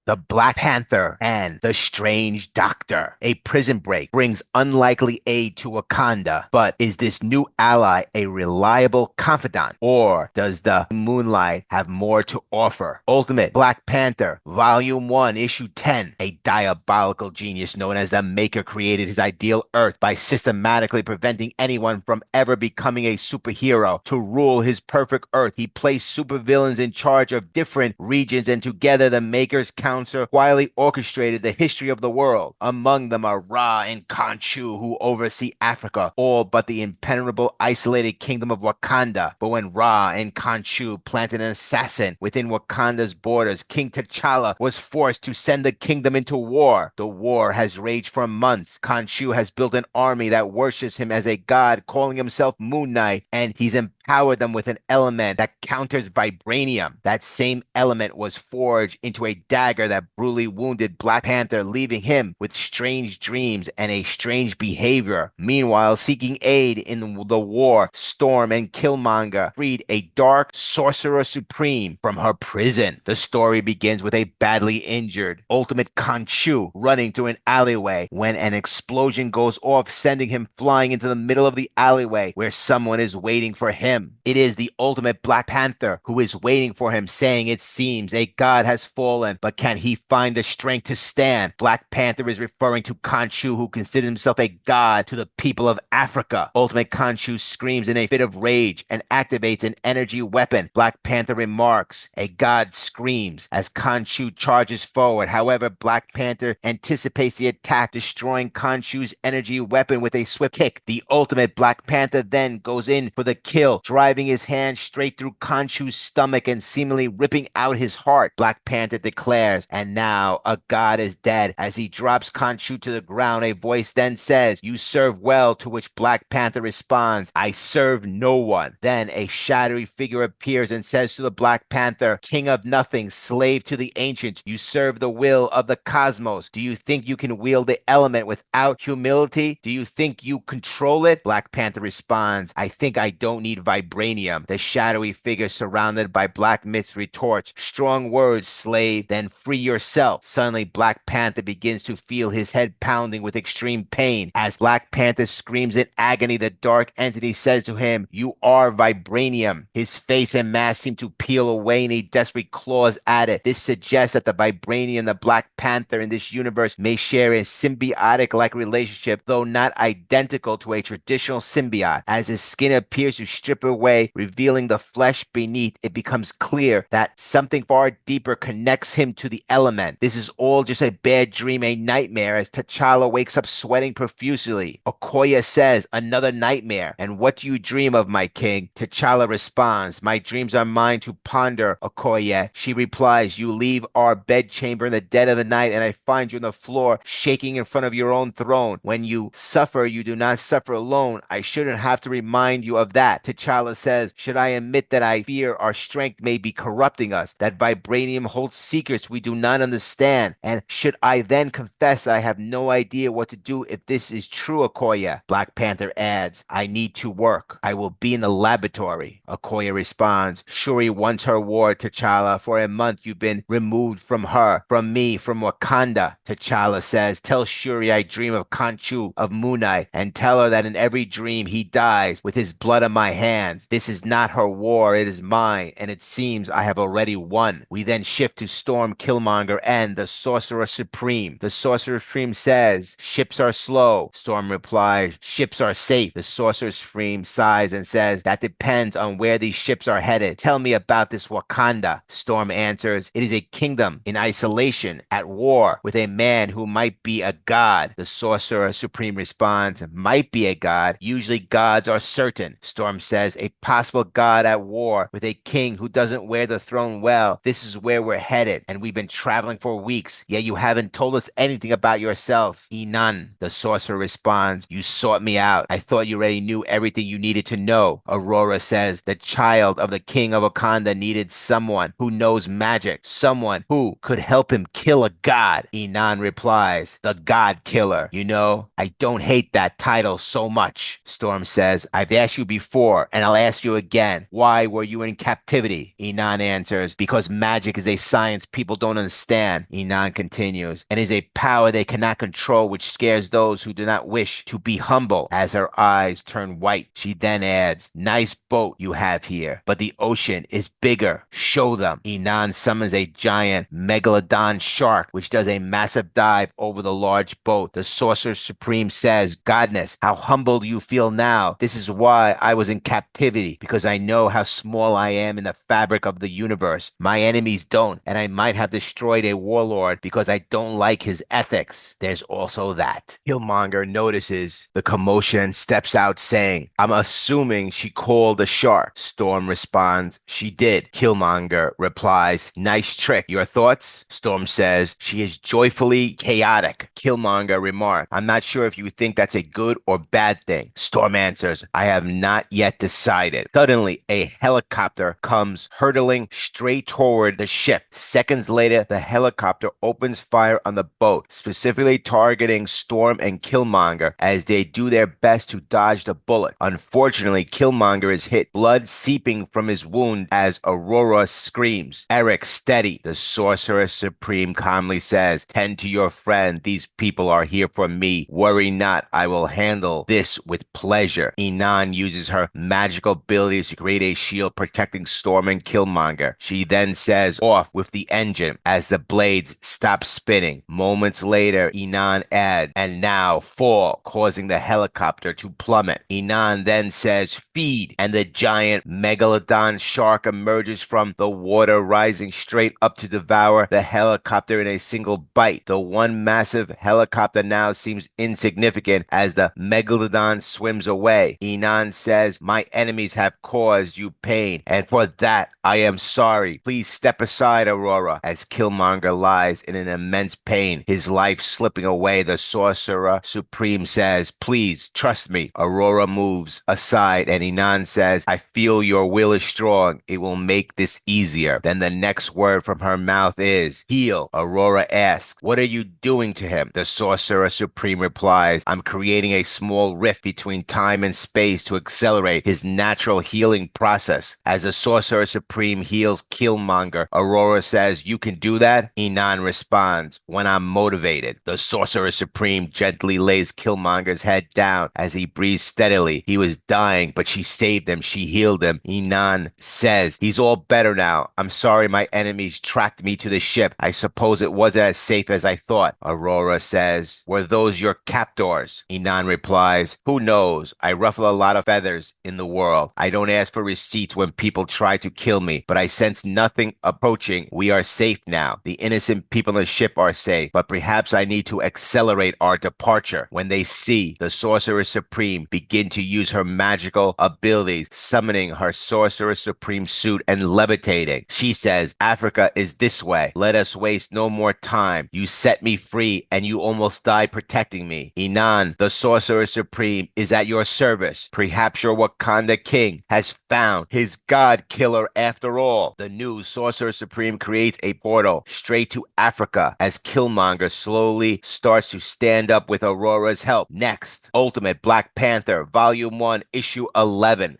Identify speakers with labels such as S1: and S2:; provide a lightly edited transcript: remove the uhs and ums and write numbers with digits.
S1: The Black Panther and the Strange Doctor. A prison break brings unlikely aid to Wakanda, but is this new ally a reliable confidant, or does the Moonlight have more to offer? Ultimate Black Panther, Volume 1, Issue 10. A diabolical genius known as the Maker created his ideal Earth by systematically preventing anyone from ever becoming a superhero. To rule his perfect Earth, he placed supervillains in charge of different regions, and together the Maker's Council quietly orchestrated the history of the world. Among them are Ra and Konshu, who oversee Africa, all but the impenetrable isolated kingdom of Wakanda. But when Ra and Konshu planted an assassin within Wakanda's borders, King T'Challa was forced to send the kingdom into war. The war has raged for months. Konshu has built an army that worships him as a god, calling himself Moon Knight, and he's empowered them with an element that counters vibranium. That same element was forged into a dagger that brutally wounded Black Panther, leaving him with strange dreams and a strange behavior. Meanwhile, seeking aid in the war, Storm and Killmonger freed a dark Sorcerer Supreme from her prison. The story begins with a badly injured Ultimate Konshu running through an alleyway when an explosion goes off, sending him flying into the middle of the alleyway where someone is waiting for him. It is the Ultimate Black Panther who is waiting for him, saying it seems a god has fallen, but can he find the strength to stand? Black Panther is referring to Konshu, who considers himself a god to the people of Africa. Ultimate Konshu screams in a fit of rage and activates an energy weapon. Black Panther remarks, "A god screams," as Konshu charges forward. However, Black Panther anticipates the attack, destroying Konshu's energy weapon with a swift kick. The Ultimate Black Panther then goes in for the kill, driving his hand straight through Konshu's stomach and seemingly ripping out his heart. Black Panther declares, "And now a god is dead." As he drops Konshu to the ground, a voice then says, "You serve well," to which Black Panther responds, "I serve no one." Then a shadowy figure appears and says to the Black Panther, "King of nothing, slave to the ancients, you serve the will of the cosmos. Do you think you can wield the element without humility? Do you think you control it?" Black Panther responds, "I think I don't need vibranium." The shadowy figure surrounded by black mist retorts, "Strong words, slave, then free yourself." Suddenly, Black Panther begins to feel his head pounding with extreme pain. As Black Panther screams in agony, the dark entity says to him, "You are vibranium." His face and mask seem to peel away and he desperately claws at it. This suggests that the vibranium and the Black Panther in this universe may share a symbiotic-like relationship, though not identical to a traditional symbiote. As his skin appears to strip away, revealing the flesh beneath, it becomes clear that something far deeper connects him to the element. This is all just a bad dream, a nightmare, as T'Challa wakes up sweating profusely. Okoye says, "Another nightmare. And what do you dream of, my king?" T'Challa responds, "My dreams are mine to ponder, Okoye." She replies, "You leave our bedchamber in the dead of the night, and I find you on the floor, shaking in front of your own throne. When you suffer, you do not suffer alone. I shouldn't have to remind you of that." T'Challa says, "Should I admit that I fear our strength may be corrupting us, that vibranium holds secrets we do not understand? And should I then confess that I have no idea what to do if this is true, Okoye?" Black Panther adds, "I need to work. I will be in the laboratory." Okoye responds, "Shuri wants her ward, T'Challa. For a month you've been removed from her, from me, from Wakanda." T'Challa says, "Tell Shuri I dream of Konshu, of Moon Knight, and tell her that in every dream he dies with his blood on my hands. This is not her war, it is mine, and it seems I have already won." We then shift to Storm, Killmonger, and the Sorcerer Supreme. The Sorcerer Supreme says, "Ships are slow." Storm replies, "Ships are safe." The Sorcerer Supreme sighs and says, "That depends on where these ships are headed. Tell me about this Wakanda." Storm answers, "It is a kingdom in isolation, at war with a man who might be a god." The Sorcerer Supreme responds, "Might be a god. Usually gods are certain." Storm says, "A possible god at war with a king who doesn't wear the throne well. This is where we're headed, and we've been traveling for weeks, yet you haven't told us anything about yourself." Inan, the sorcerer, responds, "You sought me out. I thought you already knew everything you needed to know." Aurora says, "The child of the king of Wakanda needed someone who knows magic, someone who could help him kill a god." Inan replies, "The God Killer. You know, I don't hate that title so much." Storm says, "I've asked you before, And I'll ask you again, why were you in captivity? Inan answers, because magic is a science people don't understand. Inan continues, and is a power they cannot control, which scares those who do not wish to be humble. As her eyes turn white, she then adds, nice boat you have here, but the ocean is bigger. Show them. Inan summons a giant megalodon shark, which does a massive dive over the large boat. The Sorcerer Supreme says, Godness, how humbled you feel now. This is why I was in captivity, because I know how small I am in the fabric of the universe. My enemies don't, and I might have destroyed a warlord because I don't like his ethics. There's also that. Killmonger notices the commotion and steps out saying, I'm assuming she called a shark. Storm responds, she did. Killmonger replies, nice trick. Your thoughts? Storm says, she is joyfully chaotic. Killmonger remarks, I'm not sure if you think that's a good or bad thing. Storm answers, I have not yet decided. Suddenly, a helicopter comes hurtling straight toward the ship. Seconds later, the helicopter opens fire on the boat, specifically targeting Storm and Killmonger as they do their best to dodge the bullet. Unfortunately, Killmonger is hit, blood seeping from his wound as Aurora screams. Eric, steady. The Sorcerer Supreme calmly says, tend to your friend. These people are here for me. Worry not. I will handle this with pleasure. Inan uses her magical abilities to create a shield protecting Storm and Killmonger. She then says, off with the engine as the blades stop spinning. Moments later, Inan adds, and now fall, causing the helicopter to plummet. Inan then says, feed, and the giant megalodon shark emerges from the water, rising straight up to devour the helicopter in a single bite. The one massive helicopter now seems insignificant as the megalodon swims away. Inan says, my enemies have caused you pain, and for that I am sorry. Please step aside, Aurora. As Killmonger lies in an immense pain, his life slipping away, the Sorcerer Supreme says, please trust me. Aurora moves aside and Inan says, I feel your will is strong. It will make this easier. Then the next word from her mouth is, heal. Aurora asks, what are you doing to him? The Sorcerer Supreme replies, I'm creating a small rift between time and space to accelerate his natural healing process. As the Sorcerer Supreme heals Killmonger, Aurora says, you can do that? Inan responds, when I'm motivated. The Sorcerer Supreme gently lays Killmonger's head down as he breathes steadily. He was dying, but she saved him. She healed him. Inan says, he's all better now. I'm sorry my enemies tracked me to the ship. I suppose it wasn't as safe as I thought. Aurora says, were those your captors? Inan replies, who knows? I ruffle a lot of feathers in the world. I don't ask for receipts when people try to kill me, but I sense nothing approaching. We are safe now. The innocent people on the ship are safe, but perhaps I need to accelerate our departure. When they see the Sorcerer Supreme begin to use her magical abilities, summoning her Sorcerer Supreme suit and levitating, she says, Africa is this way. Let us waste no more time. You set me free and you almost died protecting me. Inan, the Sorcerer Supreme, is at your service. Perhaps your Wakanda king has found his God Killer after all. The new Sorcerer Supreme creates a portal straight to Africa as Killmonger slowly starts to stand up with Aurora's help. Next, Ultimate Black Panther, Volume 1, Issue 11.